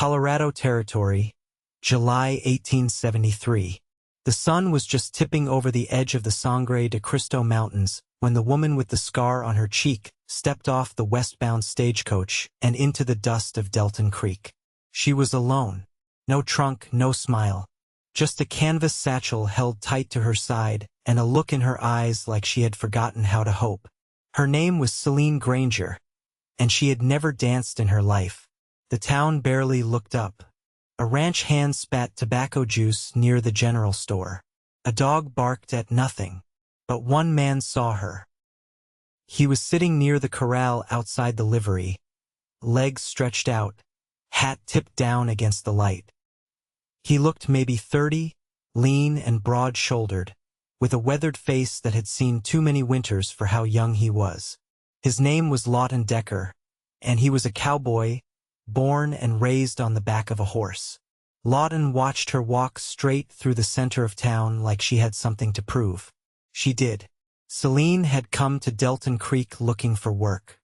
Colorado Territory, July 1873. The sun was just tipping over the edge of the Sangre de Cristo Mountains when the woman with the scar on her cheek stepped off the westbound stagecoach and into the dust of Delton Creek. She was alone. No trunk, no smile. Just a canvas satchel held tight to her side and a look in her eyes like she had forgotten how to hope. Her name was Selene Granger, and she had never danced in her life. The town barely looked up. A ranch hand spat tobacco juice near the general store. A dog barked at nothing, but one man saw her. He was sitting near the corral outside the livery, legs stretched out, hat tipped down against the light. He looked maybe 30, lean and broad-shouldered, with a weathered face that had seen too many winters for how young he was. His name was Lawton Decker, and he was a cowboy, born and raised on the back of a horse. Lawton watched her walk straight through the center of town like she had something to prove. She did. Selene had come to Delton Creek looking for work.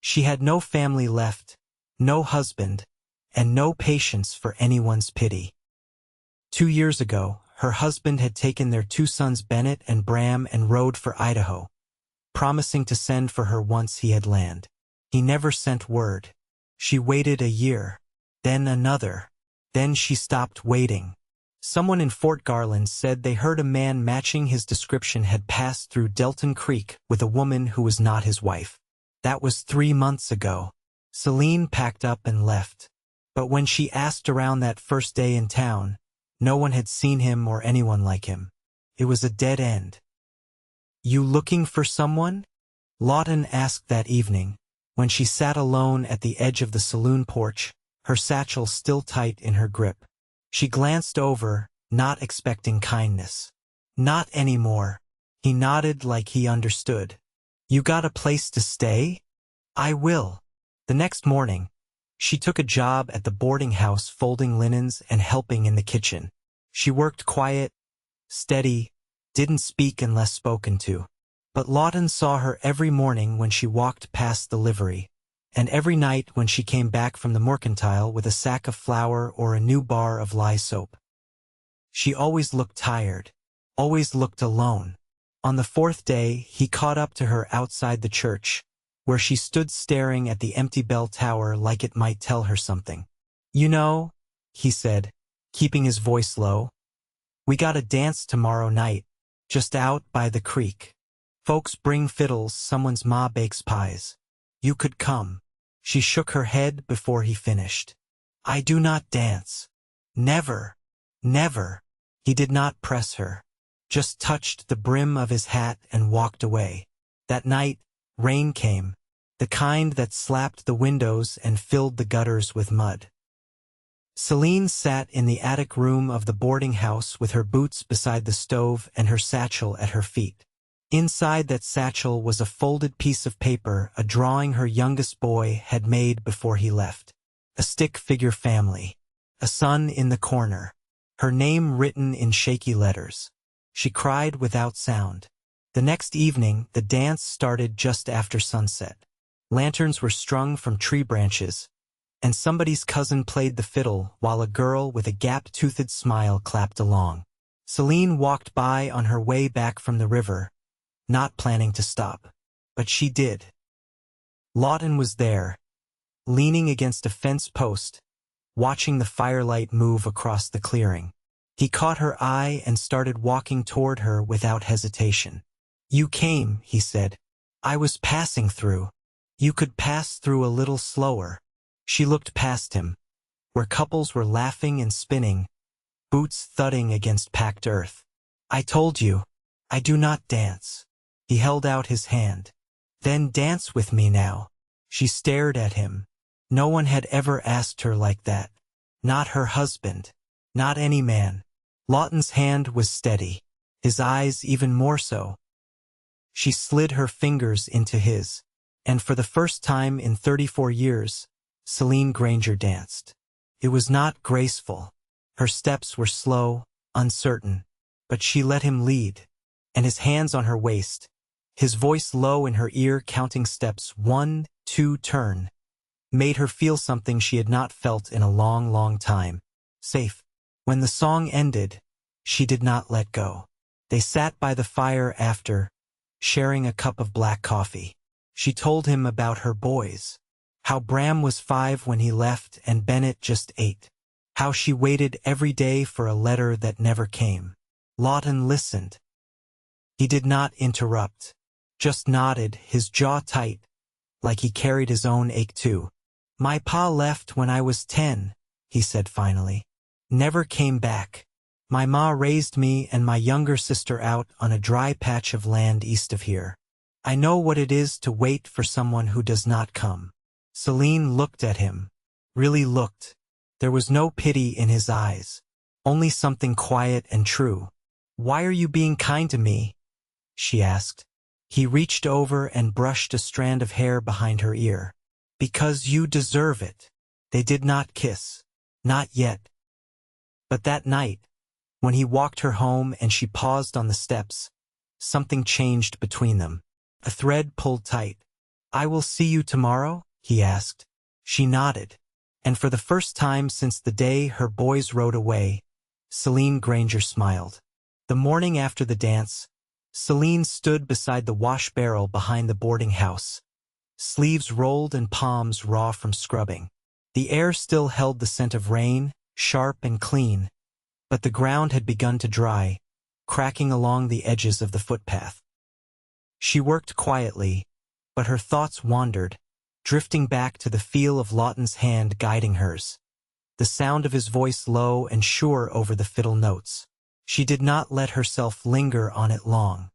She had no family left, no husband, and no patience for anyone's pity. 2 years ago, her husband had taken their 2 sons Bennett and Bram and rode for Idaho, promising to send for her once he had land. He never sent word. She waited a year, then another. Then she stopped waiting. Someone in Fort Garland said they heard a man matching his description had passed through Delton Creek with a woman who was not his wife. That was 3 months ago. Selene packed up and left. But when she asked around that first day in town, no one had seen him or anyone like him. It was a dead end. "You looking for someone?" Lawton asked that evening, when she sat alone at the edge of the saloon porch, her satchel still tight in her grip. She glanced over, not expecting kindness. "Not anymore." He nodded like he understood. "You got a place to stay?" "I will." The next morning, she took a job at the boarding house folding linens and helping in the kitchen. She worked quiet, steady, didn't speak unless spoken to. But Lawton saw her every morning when she walked past the livery, and every night when she came back from the mercantile with a sack of flour or a new bar of lye soap. She always looked tired, always looked alone. On the 4th day, he caught up to her outside the church, where she stood staring at the empty bell tower like it might tell her something. "You know," he said, keeping his voice low, "we got a dance tomorrow night, just out by the creek. Folks bring fiddles, someone's ma bakes pies. You could come." She shook her head before he finished. "I do not dance. Never, never." He did not press her, just touched the brim of his hat and walked away. That night, rain came, the kind that slapped the windows and filled the gutters with mud. Selene sat in the attic room of the boarding house with her boots beside the stove and her satchel at her feet. Inside that satchel was a folded piece of paper, a drawing her youngest boy had made before he left. A stick-figure family. A son in the corner. Her name written in shaky letters. She cried without sound. The next evening, the dance started just after sunset. Lanterns were strung from tree branches, and somebody's cousin played the fiddle while a girl with a gap-toothed smile clapped along. Selene walked by on her way back from the river, not planning to stop. But she did. Lawton was there, leaning against a fence post, watching the firelight move across the clearing. He caught her eye and started walking toward her without hesitation. "You came," he said. "I was passing through. You could pass through a little slower." She looked past him, where couples were laughing and spinning, boots thudding against packed earth. "I told you, I do not dance." He held out his hand. "Then dance with me now." She stared at him. No one had ever asked her like that. Not her husband. Not any man. Lawton's hand was steady, his eyes even more so. She slid her fingers into his, and for the first time in 34 years, Selene Granger danced. It was not graceful. Her steps were slow, uncertain, but she let him lead, and his hands on her waist, his voice low in her ear counting steps, 1, 2, turn. made her feel something she had not felt in a long, long time. Safe. When the song ended, she did not let go. They sat by the fire after, sharing a cup of black coffee. She told him about her boys. How Bram was 5 when he left and Bennett just 8. How she waited every day for a letter that never came. Lawton listened. He did not interrupt. Just nodded, his jaw tight, like he carried his own ache too. "My pa left when I was 10, he said finally. "Never came back. My ma raised me and my younger sister out on a dry patch of land east of here. I know what it is to wait for someone who does not come." Selene looked at him. Really looked. There was no pity in his eyes. Only something quiet and true. "Why are you being kind to me?" she asked. He reached over and brushed a strand of hair behind her ear. "Because you deserve it." They did not kiss. Not yet. But that night, when he walked her home and she paused on the steps, something changed between them. A thread pulled tight. "I will see you tomorrow?" he asked. She nodded. And for the first time since the day her boys rode away, Selene Granger smiled. The morning after the dance, Selene stood beside the wash barrel behind the boarding house, sleeves rolled and palms raw from scrubbing. The air still held the scent of rain, sharp and clean, but the ground had begun to dry, cracking along the edges of the footpath. She worked quietly, but her thoughts wandered, drifting back to the feel of Lawton's hand guiding hers, the sound of his voice low and sure over the fiddle notes. She did not let herself linger on it long.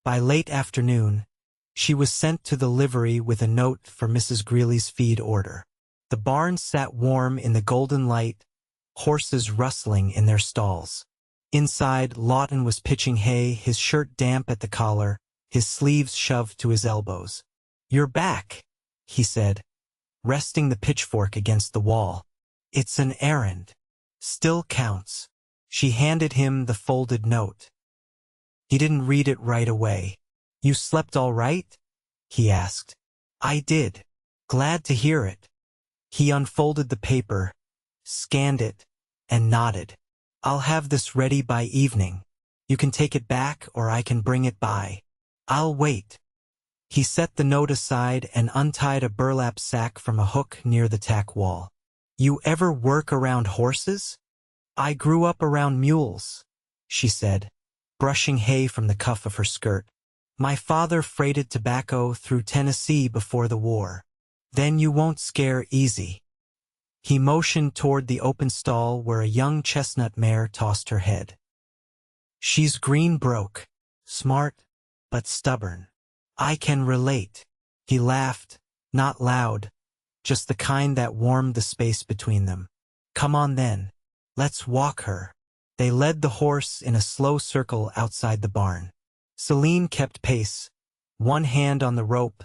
By late afternoon, she was sent to the livery with a note for Mrs. Greeley's feed order. The barn sat warm in the golden light, horses rustling in their stalls. Inside, Lawton was pitching hay, his shirt damp at the collar, his sleeves shoved to his elbows. "You're back," he said, resting the pitchfork against the wall. "It's an errand. Still counts." She handed him the folded note. He didn't read it right away. "You slept all right?" he asked. "I did. Glad to hear it." He unfolded the paper, scanned it, and nodded. "I'll have this ready by evening. You can take it back or I can bring it by. I'll wait." He set the note aside and untied a burlap sack from a hook near the tack wall. "You ever work around horses?" "I grew up around mules," she said, brushing hay from the cuff of her skirt. "My father freighted tobacco through Tennessee before the war. Then you won't scare easy." He motioned toward the open stall where a young chestnut mare tossed her head. "She's green broke, smart, but stubborn. I can relate." He laughed, not loud, just the kind that warmed the space between them. "Come on then. Let's walk her." They led the horse in a slow circle outside the barn. Selene kept pace, one hand on the rope,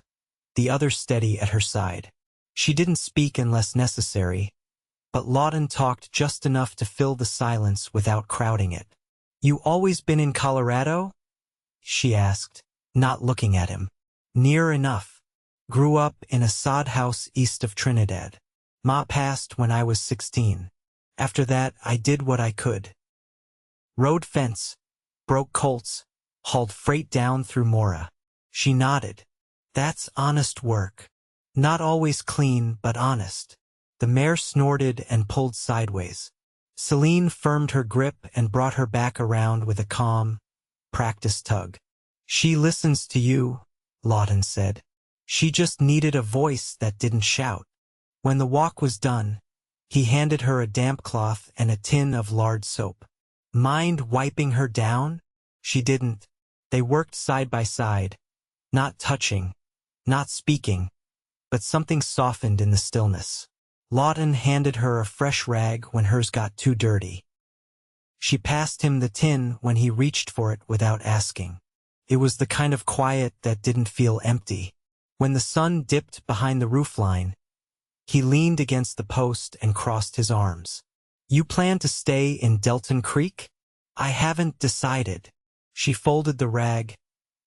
the other steady at her side. She didn't speak unless necessary, but Lawton talked just enough to fill the silence without crowding it. "You always been in Colorado?" she asked, not looking at him. "Near enough. Grew up in a sod house east of Trinidad. Ma passed when I was 16. After that, I did what I could. Rode fence, broke colts, hauled freight down through Mora." She nodded. "That's honest work. Not always clean, but honest." The mare snorted and pulled sideways. Selene firmed her grip and brought her back around with a calm, practiced tug. "She listens to you," Lawton said. "She just needed a voice that didn't shout." When the walk was done, he handed her a damp cloth and a tin of lard soap. "Mind wiping her down?" She didn't. They worked side by side, not touching, not speaking, but something softened in the stillness. Lawton handed her a fresh rag when hers got too dirty. She passed him the tin when he reached for it without asking. It was the kind of quiet that didn't feel empty. When the sun dipped behind the roofline, he leaned against the post and crossed his arms. "You plan to stay in Delton Creek?" "I haven't decided." She folded the rag,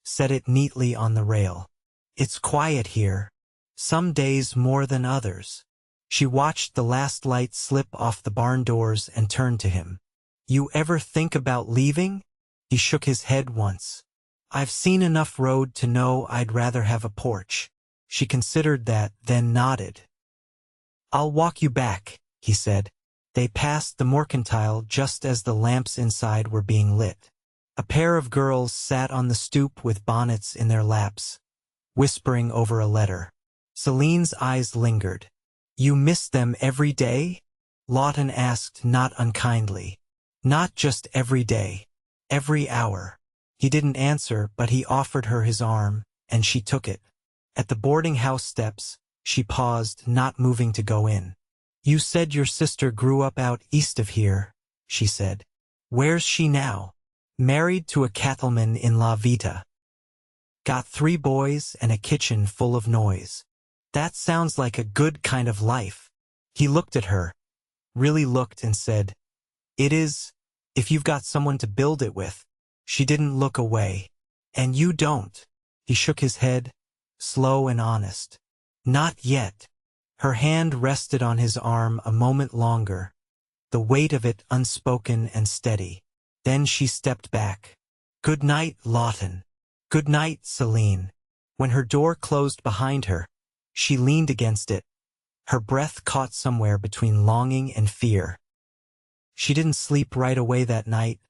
set it neatly on the rail. "It's quiet here. Some days more than others." She watched the last light slip off the barn doors and turned to him. "You ever think about leaving?" He shook his head once. "I've seen enough road to know I'd rather have a porch." She considered that, then nodded. "I'll walk you back," he said. They passed the mercantile just as the lamps inside were being lit. A pair of girls sat on the stoop with bonnets in their laps, whispering over a letter. Selene's eyes lingered. "You miss them every day?" Lawton asked, not unkindly. "Not just every day. Every hour." He didn't answer, but he offered her his arm, and she took it. At the boarding house steps, she paused, not moving to go in. "You said your sister grew up out east of here," she said. "Where's she now?" "Married to a cattleman in La Vita. Got 3 boys and a kitchen full of noise." "That sounds like a good kind of life." He looked at her, really looked, and said, "It is, if you've got someone to build it with." She didn't look away. "And you don't?" He shook his head, slow and honest. "Not yet." Her hand rested on his arm a moment longer, the weight of it unspoken and steady. Then she stepped back. "Good night, Lawton." "Good night, Selene." When her door closed behind her, she leaned against it, her breath caught somewhere between longing and fear. She didn't sleep right away that night,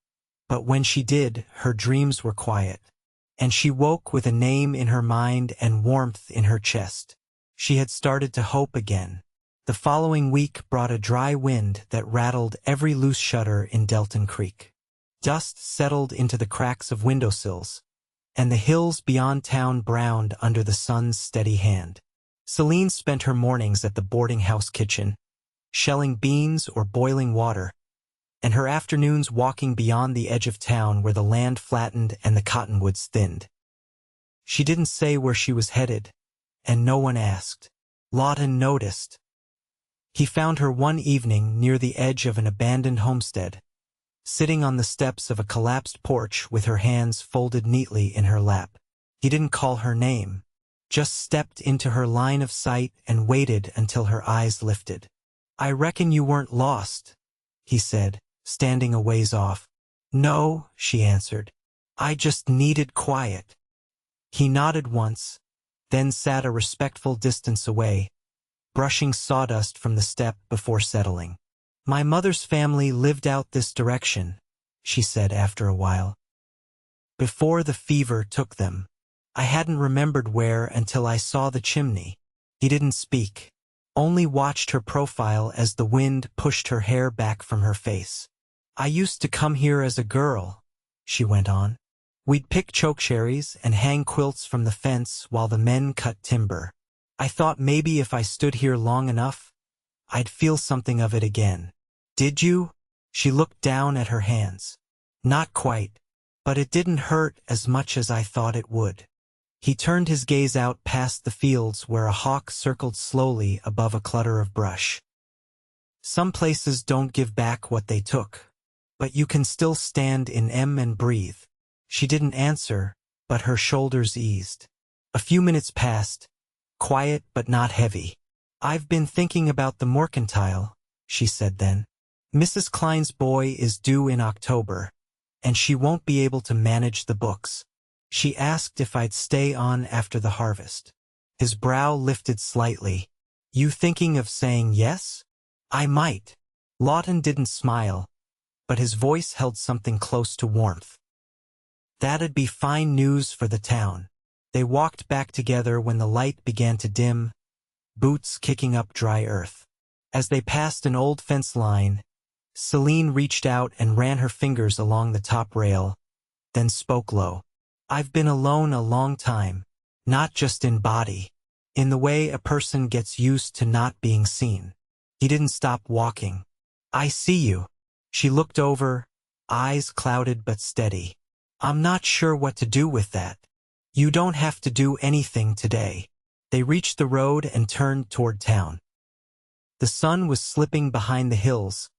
but when she did, her dreams were quiet. And she woke with a name in her mind and warmth in her chest. She had started to hope again. The following week brought a dry wind that rattled every loose shutter in Delton Creek. Dust settled into the cracks of windowsills, and the hills beyond town browned under the sun's steady hand. Selene spent her mornings at the boarding house kitchen, shelling beans or boiling water, and her afternoons walking beyond the edge of town where the land flattened and the cottonwoods thinned. She didn't say where she was headed, and no one asked. Lawton noticed. He found her one evening near the edge of an abandoned homestead, sitting on the steps of a collapsed porch with her hands folded neatly in her lap. He didn't call her name, just stepped into her line of sight and waited until her eyes lifted. "I reckon you weren't lost," he said, standing a ways off. "No," she answered. "I just needed quiet." He nodded once, then sat a respectful distance away, brushing sawdust from the step before settling. "My mother's family lived out this direction," she said after a while. "Before the fever took them. I hadn't remembered where until I saw the chimney." He didn't speak, only watched her profile as the wind pushed her hair back from her face. "I used to come here as a girl," she went on. "We'd pick chokecherries and hang quilts from the fence while the men cut timber. I thought maybe if I stood here long enough, I'd feel something of it again." "Did you?" She looked down at her hands. "Not quite, but it didn't hurt as much as I thought it would." He turned his gaze out past the fields where a hawk circled slowly above a clutter of brush. "Some places don't give back what they took, but you can still stand in 'em and breathe." She didn't answer, but her shoulders eased. A few minutes passed, quiet but not heavy. "I've been thinking about the mercantile," she said then. "Mrs. Klein's boy is due in October, and she won't be able to manage the books. She asked if I'd stay on after the harvest." His brow lifted slightly. "You thinking of saying yes?" "I might." Lawton didn't smile, but his voice held something close to warmth. "That'd be fine news for the town." They walked back together when the light began to dim, boots kicking up dry earth. As they passed an old fence line, Selene reached out and ran her fingers along the top rail, then spoke low. "I've been alone a long time, not just in body, in the way a person gets used to not being seen." He didn't stop walking. "I see you." She looked over, eyes clouded but steady. "I'm not sure what to do with that." "You don't have to do anything today." They reached the road and turned toward town. The sun was slipping behind the hills,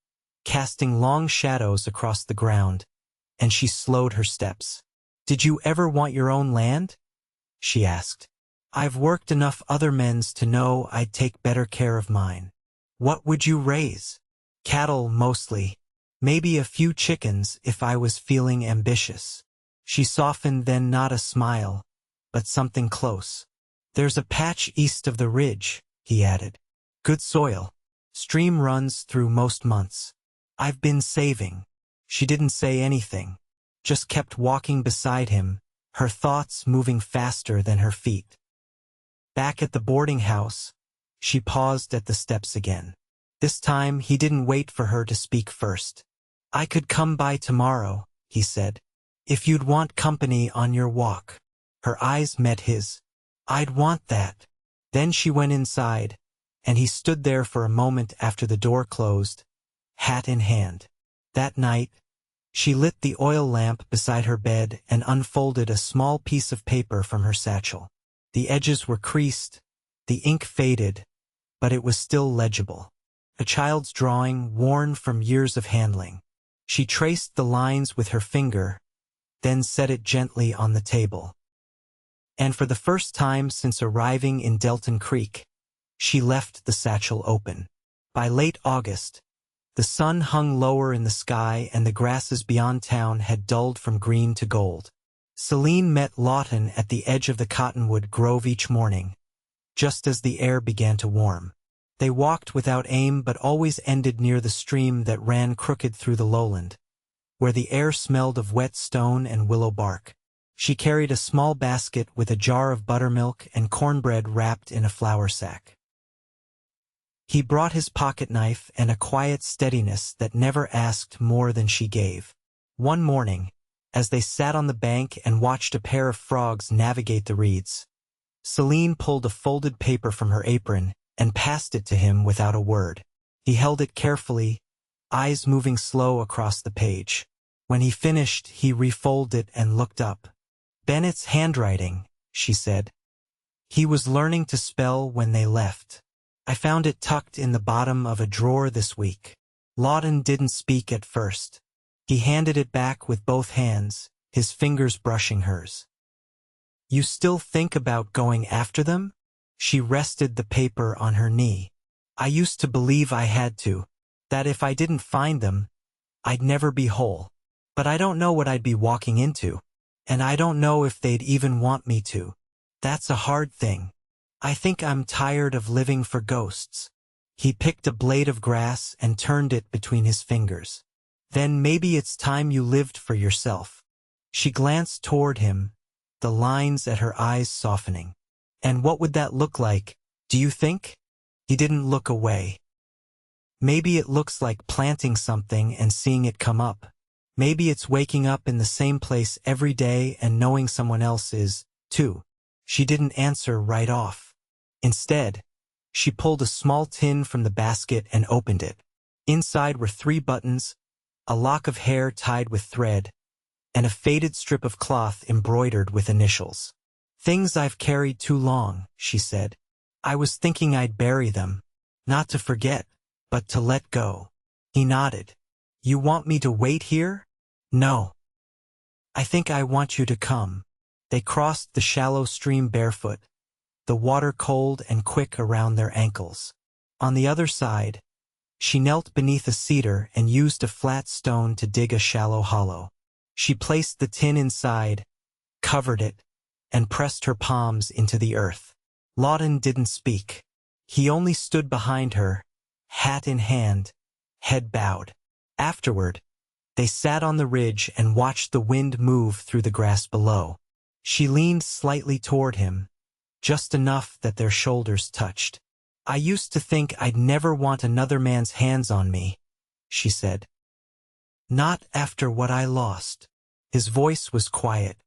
casting long shadows across the ground, and she slowed her steps. "Did you ever want your own land?" she asked. "I've worked enough other men's to know I'd take better care of mine." What would you raise? Cattle, mostly. Maybe a few chickens if I was feeling ambitious. She softened, then not a smile, but something close. There's a patch east of the ridge, he added. Good soil. Stream runs through most months. I've been saving. She didn't say anything, just kept walking beside him, her thoughts moving faster than her feet. Back at the boarding house, she paused at the steps again. This time he didn't wait for her to speak first. I could come by tomorrow, he said, if you'd want company on your walk. Her eyes met his. I'd want that. Then she went inside, and he stood there for a moment after the door closed, hat in hand. That night, she lit the oil lamp beside her bed and unfolded a small piece of paper from her satchel. The edges were creased, the ink faded, but it was still legible. A child's drawing, worn from years of handling. She traced the lines with her finger, then set it gently on the table. And for the first time since arriving in Delton Creek, she left the satchel open. By late August, the sun hung lower in the sky and the grasses beyond town had dulled from green to gold. Selene met Lawton at the edge of the cottonwood grove each morning, just as the air began to warm. They walked without aim but always ended near the stream that ran crooked through the lowland, where the air smelled of wet stone and willow bark. She carried a small basket with a jar of buttermilk and cornbread wrapped in a flour sack. He brought his pocket knife and a quiet steadiness that never asked more than she gave. One morning, as they sat on the bank and watched a pair of frogs navigate the reeds, Selene pulled a folded paper from her apron and passed it to him without a word. He held it carefully, eyes moving slow across the page. When he finished, he refolded it and looked up. Bennett's handwriting, she said. He was learning to spell when they left. I found it tucked in the bottom of a drawer this week. Lawton didn't speak at first. He handed it back with both hands, his fingers brushing hers. You still think about going after them? She rested the paper on her knee. I used to believe I had to, that if I didn't find them, I'd never be whole. But I don't know what I'd be walking into, and I don't know if they'd even want me to. That's a hard thing. I think I'm tired of living for ghosts. He picked a blade of grass and turned it between his fingers. Then maybe it's time you lived for yourself. She glanced toward him, the lines at her eyes softening. And what would that look like, do you think? He didn't look away. Maybe it looks like planting something and seeing it come up. Maybe it's waking up in the same place every day and knowing someone else is, too. She didn't answer right off. Instead, she pulled a small tin from the basket and opened it. Inside were 3 buttons, a lock of hair tied with thread, and a faded strip of cloth embroidered with initials. Things I've carried too long, she said. I was thinking I'd bury them, not to forget, but to let go. He nodded. You want me to wait here? No. I think I want you to come. They crossed the shallow stream barefoot, the water cold and quick around their ankles. On the other side, she knelt beneath a cedar and used a flat stone to dig a shallow hollow. She placed the tin inside, covered it, and pressed her palms into the earth. Lawton didn't speak. He only stood behind her, hat in hand, head bowed. Afterward, they sat on the ridge and watched the wind move through the grass below. She leaned slightly toward him, just enough that their shoulders touched. I used to think I'd never want another man's hands on me, she said. Not after what I lost. His voice was quiet.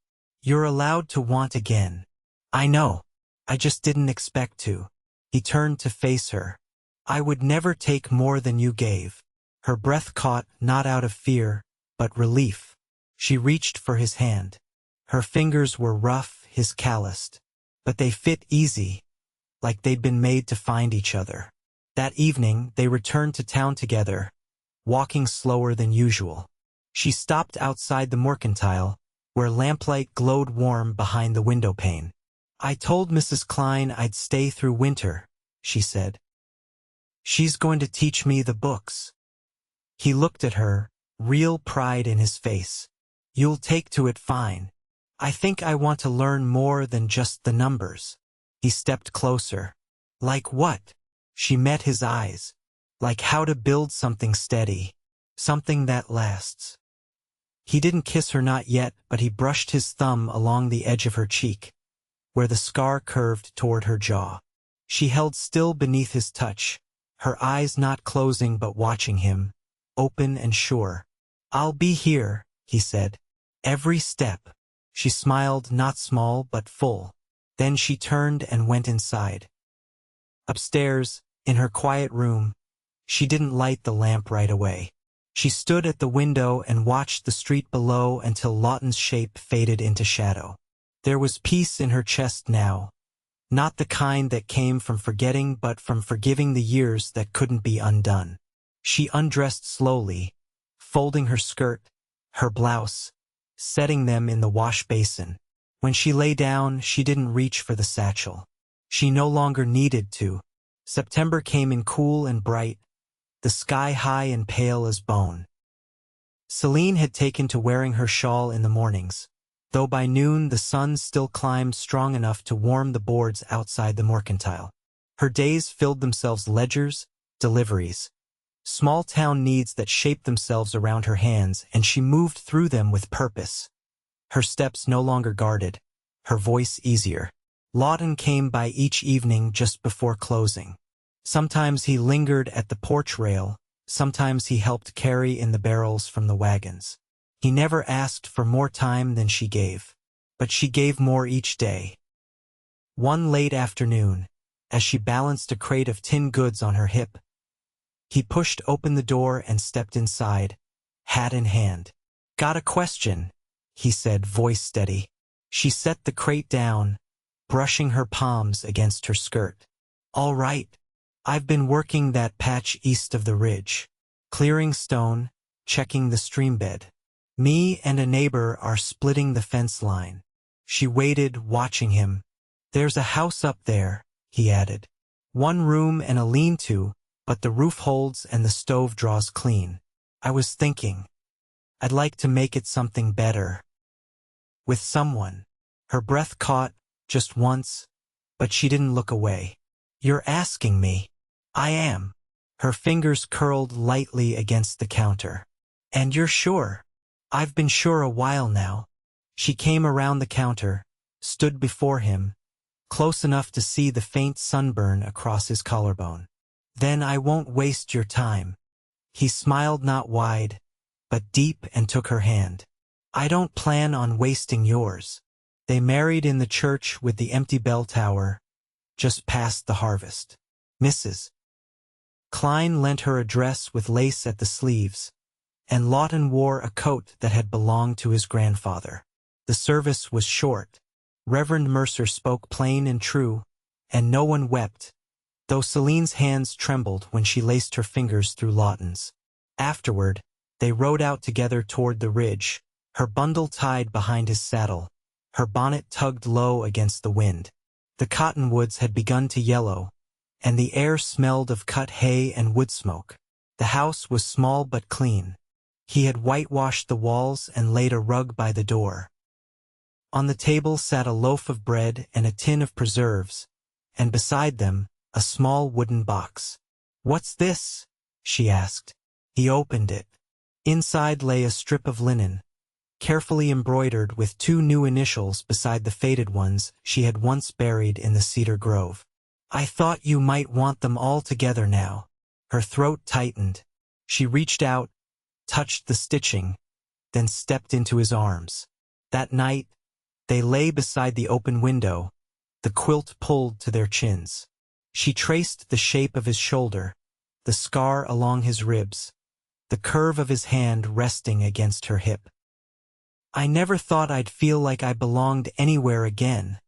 You're allowed to want again. I know. I just didn't expect to. He turned to face her. I would never take more than you gave. Her breath caught, not out of fear, but relief. She reached for his hand. Her fingers were rough, his calloused, but they fit easy, like they'd been made to find each other. That evening, they returned to town together, walking slower than usual. She stopped outside the mercantile, where lamplight glowed warm behind the window pane. I told Mrs. Klein I'd stay through winter, she said. She's going to teach me the books. He looked at her, real pride in his face. You'll take to it fine. I think I want to learn more than just the numbers. He stepped closer. Like what? She met his eyes. Like how to build something steady. Something that lasts. He didn't kiss her, not yet, but he brushed his thumb along the edge of her cheek, where the scar curved toward her jaw. She held still beneath his touch, her eyes not closing but watching him, open and sure. I'll be here, he said. Every step. She smiled, not small but full. Then she turned and went inside. Upstairs, in her quiet room, she didn't light the lamp right away. She stood at the window and watched the street below until Lawton's shape faded into shadow. There was peace in her chest now, not the kind that came from forgetting but from forgiving the years that couldn't be undone. She undressed slowly, folding her skirt, her blouse, setting them in the wash basin. When she lay down, she didn't reach for the satchel. She no longer needed to. September came in cool and bright, the sky high and pale as bone. Selene had taken to wearing her shawl in the mornings, though by noon the sun still climbed strong enough to warm the boards outside the mercantile. Her days filled themselves ledgers, deliveries, small-town needs that shaped themselves around her hands, and she moved through them with purpose. Her steps no longer guarded, her voice easier. Lawton came by each evening just before closing. Sometimes he lingered at the porch rail, sometimes he helped carry in the barrels from the wagons. He never asked for more time than she gave, but she gave more each day. One late afternoon, as she balanced a crate of tin goods on her hip, he pushed open the door and stepped inside, hat in hand. Got a question, he said, voice steady. She set the crate down, brushing her palms against her skirt. All right. I've been working that patch east of the ridge, clearing stone, checking the stream bed. Me and a neighbor are splitting the fence line. She waited, watching him. There's a house up there, he added. 1 room and a lean-to, but the roof holds and the stove draws clean. I was thinking, I'd like to make it something better. With someone. Her breath caught, just once, but she didn't look away. You're asking me. I am. Her fingers curled lightly against the counter. And you're sure? I've been sure a while now. She came around the counter, stood before him, close enough to see the faint sunburn across his collarbone. Then I won't waste your time. He smiled, not wide, but deep, and took her hand. I don't plan on wasting yours. They married in the church with the empty bell tower, just past the harvest. Mrs. Klein lent her a dress with lace at the sleeves, and Lawton wore a coat that had belonged to his grandfather. The service was short. Reverend Mercer spoke plain and true, and no one wept, though Selene's hands trembled when she laced her fingers through Lawton's. Afterward, they rode out together toward the ridge, her bundle tied behind his saddle, her bonnet tugged low against the wind. The cottonwoods had begun to yellow, and the air smelled of cut hay and wood smoke. The house was small but clean. He had whitewashed the walls and laid a rug by the door. On the table sat a loaf of bread and a tin of preserves, and beside them, a small wooden box. "What's this?" she asked. He opened it. Inside lay a strip of linen, carefully embroidered with 2 new initials beside the faded ones she had once buried in the cedar grove. "I thought you might want them all together now." Her throat tightened. She reached out, touched the stitching, then stepped into his arms. That night, they lay beside the open window, the quilt pulled to their chins. She traced the shape of his shoulder, the scar along his ribs, the curve of his hand resting against her hip. "I never thought I'd feel like I belonged anywhere again,"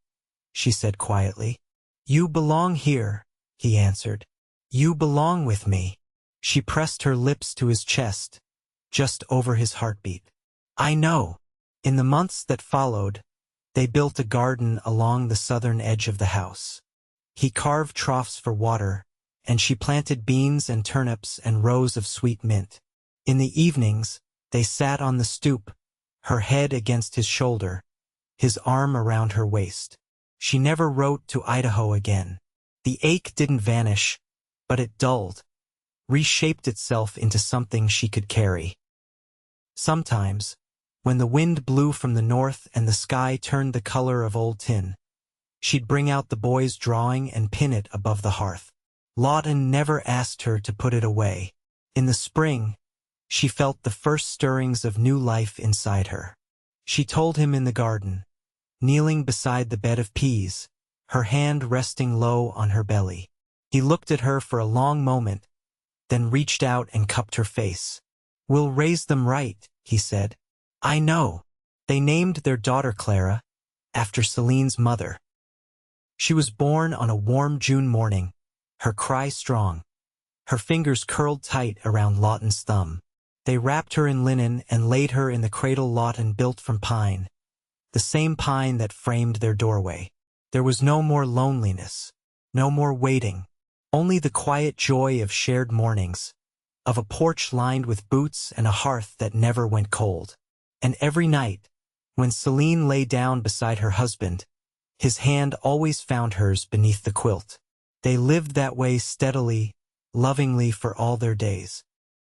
she said quietly. "You belong here," he answered. "You belong with me." She pressed her lips to his chest, just over his heartbeat. "I know." In the months that followed, they built a garden along the southern edge of the house. He carved troughs for water, and she planted beans and turnips and rows of sweet mint. In the evenings, they sat on the stoop, her head against his shoulder, his arm around her waist. She never wrote to Idaho again. The ache didn't vanish, but it dulled, reshaped itself into something she could carry. Sometimes, when the wind blew from the north and the sky turned the color of old tin, she'd bring out the boy's drawing and pin it above the hearth. Lawton never asked her to put it away. In the spring, she felt the first stirrings of new life inside her. She told him in the garden, kneeling beside the bed of peas, her hand resting low on her belly. He looked at her for a long moment, then reached out and cupped her face. "We'll raise them right," he said. "I know." They named their daughter Clara, after Selene's mother. She was born on a warm June morning, her cry strong, her fingers curled tight around Lawton's thumb. They wrapped her in linen and laid her in the cradle Lawton built from pine, the same pine that framed their doorway. There was no more loneliness, no more waiting, only the quiet joy of shared mornings, of a porch lined with boots and a hearth that never went cold. And every night, when Selene lay down beside her husband, his hand always found hers beneath the quilt. They lived that way steadily, lovingly for all their days.